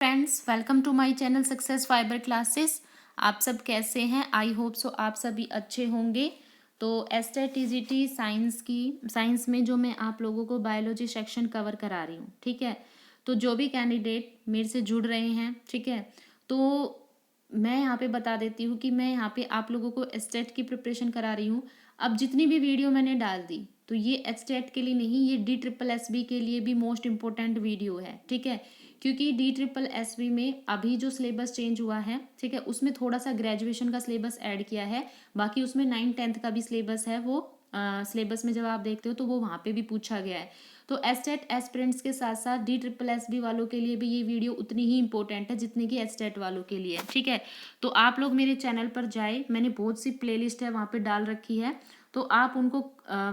Friends, welcome to my channel success fibre classes. आप सब कैसे हैं? आई होप सो आप सभी अच्छे होंगे। तो एस्टेट टीजीटी साइंस में जो मैं आप लोगों को बायोलॉजी सेक्शन कवर करा रही हूँ, ठीक है। तो जो भी कैंडिडेट मेरे से जुड़ रहे हैं, ठीक है, तो मैं यहाँ पे बता देती हूँ कि मैं यहाँ पे आप लोगों को एस्टेट की प्रिपरेशन करा रही हूँ। अब जितनी भी वीडियो मैंने डाल दी तो ये एस्टेट के लिए नहीं, ये DSSB के लिए भी मोस्ट इम्पोर्टेंट वीडियो है, ठीक है। क्योंकि DSSB में अभी जो सिलेबस चेंज हुआ है, ठीक है, उसमें थोड़ा सा ग्रेजुएशन का सिलेबस ऐड किया है। बाकी उसमें 9th-10th का भी सिलेबस है, वो सिलेबस में जब आप देखते हो तो वो वहाँ पे भी पूछा गया है। तो एस्टेट एस्पिरेंट्स के साथ साथ DSSB वालों के लिए भी ये वीडियो उतनी ही इंपॉर्टेंट है जितनी कि एस्टेट वालों के लिए, ठीक है। तो आप लोग मेरे चैनल पर जाए, मैंने बहुत सी प्लेलिस्ट है वहाँ पे डाल रखी है। तो आप उनको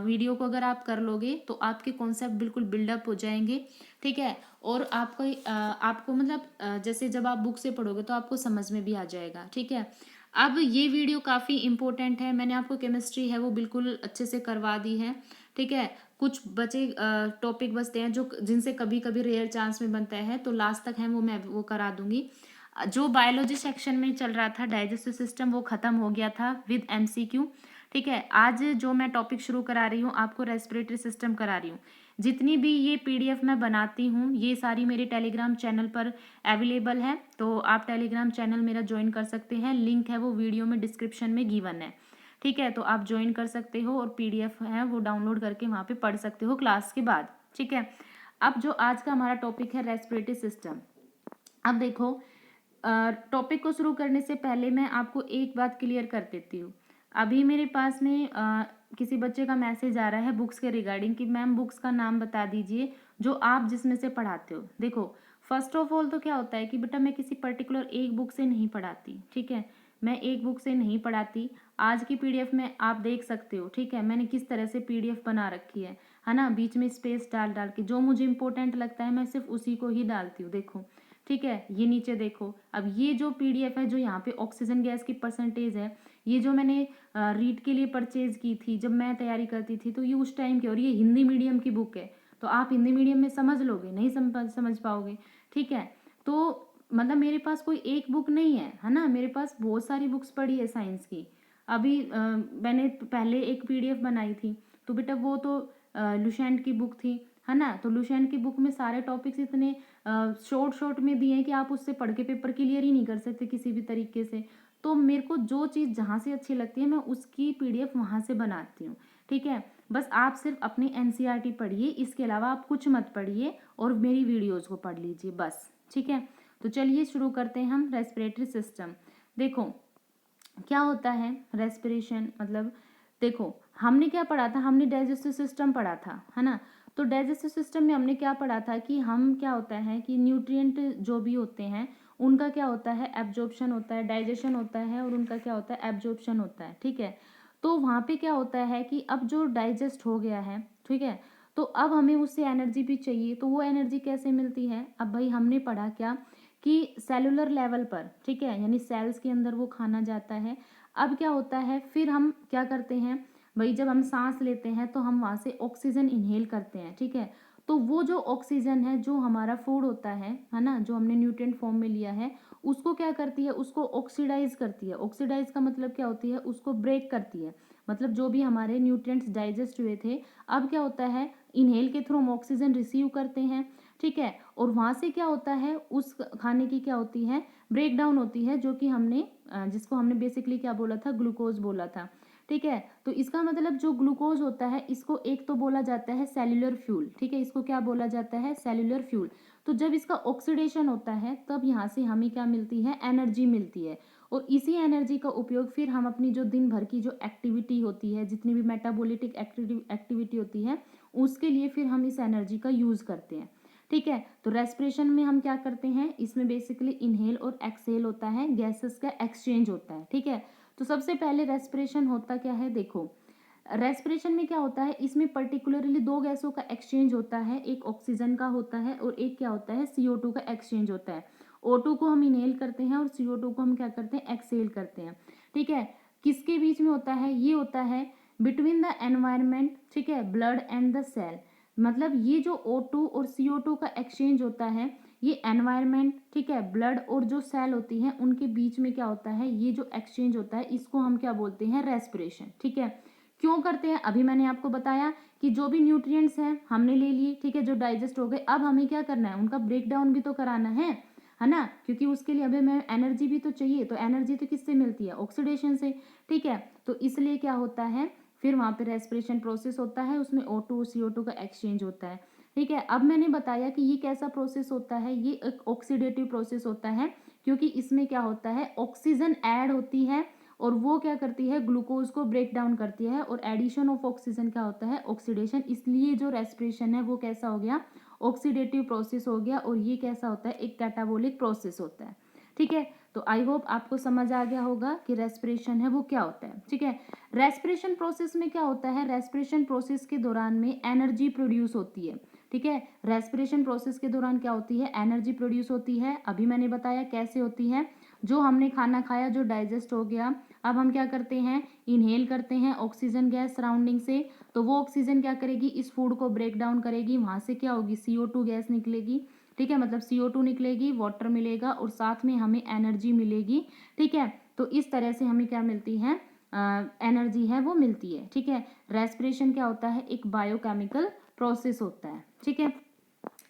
वीडियो को अगर आप कर लोगे तो आपके कॉन्सेप्ट बिल्कुल बिल्डअप हो जाएंगे, ठीक है। और आपको मतलब जैसे जब आप बुक से पढ़ोगे तो आपको समझ में भी आ जाएगा, ठीक है। अब ये वीडियो काफ़ी इंपॉर्टेंट है। मैंने आपको केमिस्ट्री है वो बिल्कुल अच्छे से करवा दी है, ठीक है। कुछ बचे टॉपिक बचते हैं जो जिनसे कभी कभी रेयर चांस में बनता है, तो लास्ट तक है वो मैं वो करा दूंगी। जो बायोलॉजी सेक्शन में चल रहा था डाइजेस्टिव सिस्टम, वो खत्म हो गया था विद MCQ, ठीक है। आज जो मैं टॉपिक शुरू करा रही हूँ आपको रेस्पिरेटरी सिस्टम करा रही हूँ। जितनी भी ये PDF मैं बनाती हूँ ये सारी मेरे टेलीग्राम चैनल पर अवेलेबल है, तो आप टेलीग्राम चैनल मेरा ज्वाइन कर सकते हैं। लिंक है वो वीडियो में डिस्क्रिप्शन में गिवन है, ठीक है। तो आप ज्वाइन कर सकते हो और PDF है वो डाउनलोड करके वहाँ पे पढ़ सकते हो क्लास के बाद, ठीक है। अब जो आज का हमारा टॉपिक है रेस्पिरेटरी सिस्टम। अब देखो, टॉपिक को शुरू करने से पहले मैं आपको एक बात क्लियर कर देती हूँ। अभी मेरे पास में किसी बच्चे का मैसेज आ रहा है बुक्स के रिगार्डिंग कि मैम बुक्स का नाम बता दीजिए जो आप जिसमें से पढ़ाते हो। देखो, फर्स्ट ऑफ ऑल तो क्या होता है कि बेटा मैं किसी पर्टिकुलर एक बुक से नहीं पढ़ाती, ठीक है। मैं एक बुक से नहीं पढ़ाती। आज की PDF में आप देख सकते हो, ठीक है, मैंने किस तरह से PDF बना रखी है ना, बीच में स्पेस डाल डाल के। जो मुझे इंपॉर्टेंट लगता है मैं सिर्फ उसी को ही डालती हूँ, देखो, ठीक है। ये नीचे देखो, अब ये जो PDF है जो यहाँ पे ऑक्सीजन गैस की परसेंटेज है, ये जो मैंने रीड के लिए परचेज की थी जब मैं तैयारी करती थी, तो ये उस टाइम की, और ये हिंदी मीडियम की बुक है। तो आप हिंदी मीडियम में समझ लोगे, नहीं समझ पाओगे, ठीक है। तो मतलब मेरे पास कोई एक बुक नहीं है ना, मेरे पास बहुत सारी बुक्स पड़ी है साइंस की। अभी मैंने पहले एक PDF बनाई थी, तो बेटा वो तो लुसेंट की बुक थी, है ना। तो लुसेंट की बुक में सारे टॉपिक्स इतने शॉर्ट में दिए हैं कि आप उससे पढ़ के पेपर क्लियर ही नहीं कर सकते किसी भी तरीके से। तो मेरे को जो चीज़ जहाँ से अच्छी लगती है मैं उसकी PDF वहाँ से बनाती हूँ, ठीक है। बस आप सिर्फ अपनी NCERT पढ़िए, इसके अलावा आप कुछ मत पढ़िए और मेरी वीडियोज़ को पढ़ लीजिए बस, ठीक है। तो चलिए शुरू करते हैं हम रेस्पिरेटरी सिस्टम। देखो क्या होता है रेस्पिरेशन, मतलब देखो हमने क्या पढ़ा था, हमने डाइजेस्टिव सिस्टम पढ़ा था, है ना। तो डाइजेस्टिव सिस्टम में हमने क्या पढ़ा था कि हम क्या होता है कि न्यूट्रिएंट जो भी होते हैं उनका क्या होता है, एब्जॉर्प्शन होता है, डाइजेशन होता है, और उनका क्या होता है, एब्जॉर्प्शन होता है, ठीक है। तो वहाँ पे क्या होता है कि अब जो डाइजेस्ट हो गया है, ठीक है, तो अब हमें उससे एनर्जी भी चाहिए। तो वो एनर्जी कैसे मिलती है? अब भाई हमने पढ़ा क्या कि सेलुलर लेवल पर, ठीक है, यानी सेल्स के अंदर वो खाना जाता है। अब क्या होता है, फिर हम क्या करते हैं भाई, जब हम सांस लेते हैं तो हम वहाँ से ऑक्सीजन इनहेल करते हैं, ठीक है। तो वो जो ऑक्सीजन है जो हमारा फूड होता है ना, जो हमने न्यूट्रिएंट फॉर्म में लिया है, उसको क्या करती है, उसको ऑक्सीडाइज करती है। ऑक्सीडाइज का मतलब क्या होती है, उसको ब्रेक करती है। मतलब जो भी हमारे न्यूट्रिएंट्स डाइजेस्ट हुए थे, अब क्या होता है, इनहेल के थ्रू हम ऑक्सीजन रिसीव करते हैं, ठीक है। और वहाँ से क्या होता है, उस खाने की क्या होती है, ब्रेक डाउन होती है, जो कि हमने जिसको हमने बेसिकली क्या बोला था, ग्लूकोज बोला था, ठीक है। तो इसका मतलब जो ग्लूकोज होता है इसको एक तो बोला जाता है सेल्यूलर फ्यूल, ठीक है, इसको क्या बोला जाता है, सेल्यूलर फ्यूल। तो जब इसका ऑक्सीडेशन होता है तब यहाँ से हमें क्या मिलती है, एनर्जी मिलती है। और इसी एनर्जी का उपयोग फिर हम अपनी जो दिन भर की जो एक्टिविटी होती है, जितनी भी मेटाबॉलिटिक एक्टिविटी होती है, उसके लिए फिर हम इस एनर्जी का यूज़ करते हैं, ठीक है। तो रेस्पिरेशन में हम क्या करते हैं, इसमें बेसिकली इनहेल और एक्सहेल होता है, गैसेस का एक्सचेंज होता है, ठीक है। तो सबसे पहले रेस्पिरेशन होता क्या है, देखो रेस्पिरेशन में क्या होता है, इसमें पर्टिकुलरली दो गैसों का एक्सचेंज होता है, एक ऑक्सीजन का होता है और एक क्या होता है, CO2 का एक्सचेंज होता है। O2 को हम इनहेल करते हैं और CO2 को हम क्या करते हैं, एक्सहेल करते हैं, ठीक है। किसके बीच में होता है, ये होता है बिटवीन द एनवायरमेंट, ठीक है, ब्लड एंड द सेल। मतलब ये जो O2 और CO2 का एक्सचेंज होता है, ये एनवायरनमेंट, ठीक है, ब्लड और जो सेल होती है उनके बीच में क्या होता है, ये जो एक्सचेंज होता है इसको हम क्या बोलते हैं, रेस्पिरेशन। ठीक है, क्यों करते हैं, अभी मैंने आपको बताया कि जो भी न्यूट्रिएंट्स हैं हमने ले लिए, ठीक है, जो डाइजेस्ट हो गए, अब हमें क्या करना है, उनका ब्रेक डाउन भी तो कराना है ना, क्योंकि उसके लिए अभी हमें एनर्जी भी तो चाहिए, तो एनर्जी तो किससे मिलती है, ऑक्सीडेशन से। ठीक है, तो इसलिए क्या होता है, फिर वहाँ पे रेस्पिरेशन प्रोसेस होता है, उसमें O2 और CO2 का एक्सचेंज होता है। ठीक है, अब मैंने बताया कि ये कैसा प्रोसेस होता है, ये एक ऑक्सीडेटिव प्रोसेस होता है, क्योंकि इसमें क्या होता है, ऑक्सीजन ऐड होती है और वो क्या करती है, ग्लूकोज को ब्रेक डाउन करती है, और एडिशन ऑफ ऑक्सीजन क्या होता है, ऑक्सीडेशन। इसलिए जो रेस्पिरेशन है वो कैसा हो गया, ऑक्सीडेटिव प्रोसेस हो गया, और ये कैसा होता है, एक कैटाबोलिक प्रोसेस होता है। ठीक है, तो आई होप आपको समझ आ गया होगा कि रेस्पिरेशन है वो क्या होता है। ठीक है, रेस्पिरेशन प्रोसेस में क्या होता है, रेस्पिरेशन प्रोसेस के दौरान में एनर्जी प्रोड्यूस होती है। ठीक है, रेस्पिरेशन प्रोसेस के दौरान क्या होती है, एनर्जी प्रोड्यूस होती है। अभी मैंने बताया कैसे होती है, जो हमने खाना खाया, जो डाइजेस्ट हो गया, अब हम क्या करते हैं, इनहेल करते हैं ऑक्सीजन गैस सराउंडिंग से, तो वो ऑक्सीजन क्या करेगी, इस फूड को ब्रेक डाउन करेगी, वहां से क्या होगी, CO2 गैस निकलेगी। ठीक है, मतलब CO2 निकलेगी, वाटर मिलेगा और साथ में हमें एनर्जी मिलेगी। ठीक है, तो इस तरह से हमें क्या मिलती है, एनर्जी है वो मिलती है। ठीक है, रेस्पिरेशन क्या होता है, एक बायोकेमिकल प्रोसेस होता है। ठीक है,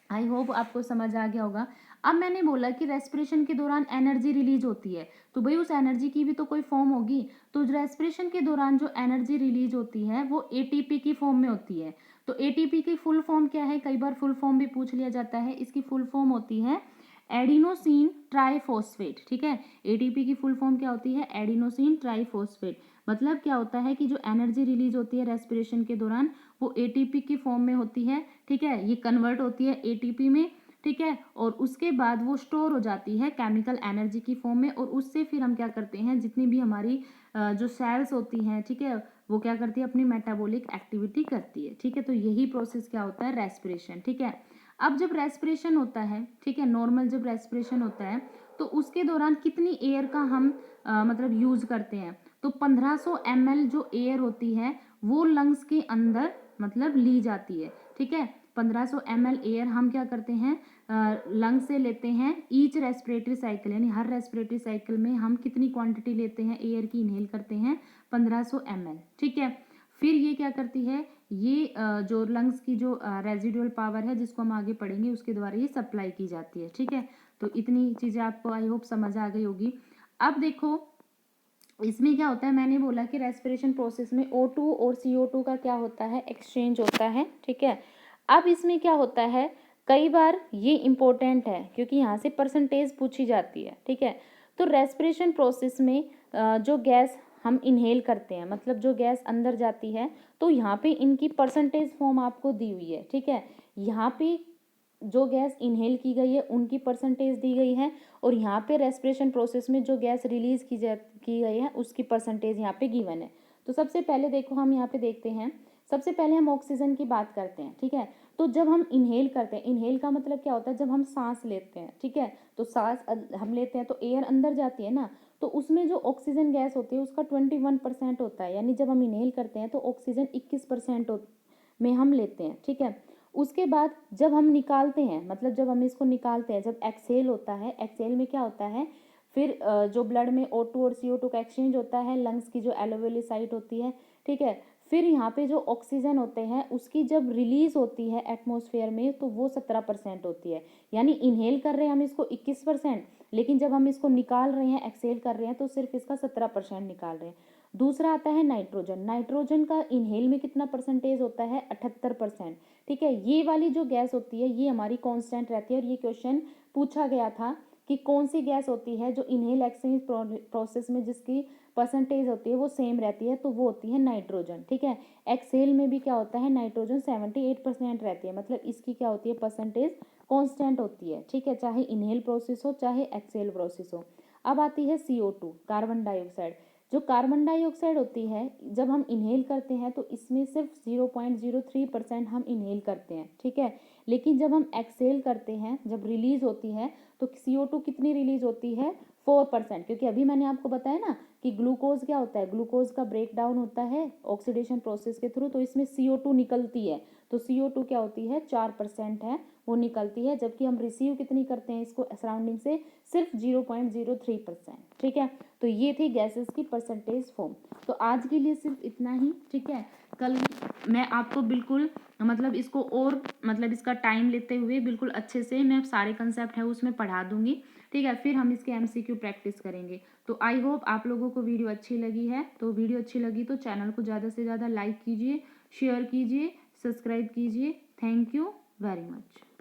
आई होप आपको समझ आ गया होगा। अब मैंने बोला कि रेस्पिरेशन के दौरान एनर्जी रिलीज होती है, तो भाई उस एनर्जी की भी तो कोई फॉर्म होगी, तो रेस्पिरेशन के दौरान जो एनर्जी रिलीज होती है वो ATP की फॉर्म में होती है। तो ATP की फुल फॉर्म क्या है, कई बार फुल फॉर्म भी पूछ लिया जाता है, इसकी फुल फॉर्म होती है एडिनोसिन ट्राइफॉस्फेट। ठीक है, ATP की फुल फॉर्म क्या होती है, एडिनोसिन ट्राइफॉस्फेट। मतलब क्या होता है कि जो एनर्जी रिलीज होती है रेस्पिरेशन के दौरान वो ATP की फॉर्म में होती है। ठीक है, ये कन्वर्ट होती है ATP में। ठीक है, और उसके बाद वो स्टोर हो जाती है केमिकल एनर्जी की फॉर्म में, और उससे फिर हम क्या करते हैं, जितनी भी हमारी जो सेल्स होती हैं, ठीक है, वो क्या करती है, अपनी मेटाबॉलिक एक्टिविटी करती है। ठीक है, तो यही प्रोसेस क्या होता है, रेस्पिरेशन। ठीक है, अब जब रेस्पिरेशन होता है, ठीक है, नॉर्मल जब रेस्पिरेशन होता है, तो उसके दौरान कितनी एयर का हम मतलब यूज करते हैं, तो 1500 ml जो एयर होती है वो लंग्स के अंदर मतलब ली जाती है। ठीक है, 1500 ml एयर हम क्या करते हैं, लंग्स से लेते हैं। ईच रेस्पिरेटरी साइकिल, यानी हर रेस्पिरेटरी साइकिल में हम कितनी क्वांटिटी लेते हैं एयर की, इनहेल करते हैं 1500 ml। ठीक है, फिर ये क्या करती है, ये जो लंग्स की जो रेजिडुअल पावर है जिसको हम आगे पढ़ेंगे, उसके द्वारा ये सप्लाई की जाती है। ठीक है, तो इतनी चीज़ें आपको आई होप समझ आ गई होगी। अब देखो इसमें क्या होता है, मैंने बोला कि रेस्पिरेशन प्रोसेस में O2 और CO2 का क्या होता है, एक्सचेंज होता है। ठीक है, अब इसमें क्या होता है, कई बार ये इम्पोर्टेंट है क्योंकि यहाँ से परसेंटेज पूछी जाती है। ठीक है, तो रेस्पिरेशन प्रोसेस में जो गैस हम इनहेल करते हैं, मतलब जो गैस अंदर जाती है, तो यहाँ पे इनकी परसेंटेज फॉर्म आपको दी हुई है। ठीक है, यहाँ पे जो गैस इनहेल की गई है उनकी परसेंटेज दी गई है, और यहाँ पे रेस्पिरेशन प्रोसेस में जो गैस रिलीज की गई है उसकी परसेंटेज यहाँ पे गिवन है। तो सबसे पहले देखो हम यहाँ पे देखते हैं, सबसे पहले हम ऑक्सीजन की बात करते हैं। ठीक है, तो जब हम इनहेल करते हैं, इनहेल का मतलब क्या होता है, जब हम सांस लेते हैं, ठीक है, तो सांस हम लेते हैं तो एयर अंदर जाती है ना, तो उसमें जो ऑक्सीजन गैस होती है उसका 21% होता है, यानी जब हम इनहेल करते हैं तो ऑक्सीजन 21% में हम लेते हैं। ठीक है, उसके बाद जब हम निकालते हैं, मतलब जब हम इसको निकालते हैं, जब एक्सहेल होता है, एक्सहेल में क्या होता है, फिर जो ब्लड में O2 और CO2 का एक्सचेंज होता है, लंग्स की जो एलोवेली साइट होती है। ठीक है, फिर यहाँ पे जो ऑक्सीजन होते हैं उसकी जब रिलीज होती है एटमॉस्फेयर में तो वो 17% होती है, यानी इनहेल कर रहे हैं हम इसको 21%, लेकिन जब हम इसको निकाल रहे हैं, एक्सहेल कर रहे हैं, तो सिर्फ इसका 17% निकाल रहे हैं। दूसरा आता है नाइट्रोजन, नाइट्रोजन का इनहेल में कितना परसेंटेज होता है, 78%। ठीक है, ये वाली जो गैस होती है ये हमारी कांस्टेंट रहती है, और ये क्वेश्चन पूछा गया था कि कौन सी गैस होती है जो इनहेल एक्सचेंज प्रोसेस में जिसकी परसेंटेज होती है वो सेम रहती है, तो वो होती है नाइट्रोजन। ठीक है, एक्सहेल में भी क्या होता है, नाइट्रोजन 78% रहती है, मतलब इसकी क्या होती है, परसेंटेज कांस्टेंट होती है। ठीक है, चाहे इनहेल प्रोसेस हो चाहे एक्सहेल प्रोसेस हो। अब आती है CO2, कार्बन डाइऑक्साइड। जो कार्बन डाइऑक्साइड होती है जब हम इनहेल करते हैं तो इसमें सिर्फ 0.03% हम इनहेल करते हैं। ठीक है, लेकिन जब हम एक्सहेल करते हैं, जब रिलीज होती है, तो CO2 कितनी रिलीज होती है, 4%, क्योंकि अभी मैंने आपको बताया ना कि ग्लूकोज क्या होता है, ग्लूकोज का ब्रेक डाउन होता है ऑक्सीडेशन प्रोसेस के थ्रू, तो इसमें CO2 निकलती है, तो CO2 क्या होती है 4% है वो निकलती है, जबकि हम रिसीव कितनी करते हैं इसको सराउंडिंग से, सिर्फ 0.03%। ठीक है, तो ये थी गैसेस की परसेंटेज फॉर्म। तो आज के लिए सिर्फ इतना ही। ठीक है, कल मैं आपको बिल्कुल मतलब इसको और मतलब इसका टाइम लेते हुए बिल्कुल अच्छे से मैं सारे कंसेप्ट है उसमें पढ़ा दूंगी। ठीक है, फिर हम इसके MCQ प्रैक्टिस करेंगे। तो आई होप आप लोगों को वीडियो अच्छी लगी है। तो वीडियो अच्छी लगी तो चैनल को ज़्यादा से ज़्यादा लाइक कीजिए, शेयर कीजिए, सब्सक्राइब कीजिए। Thank you very much.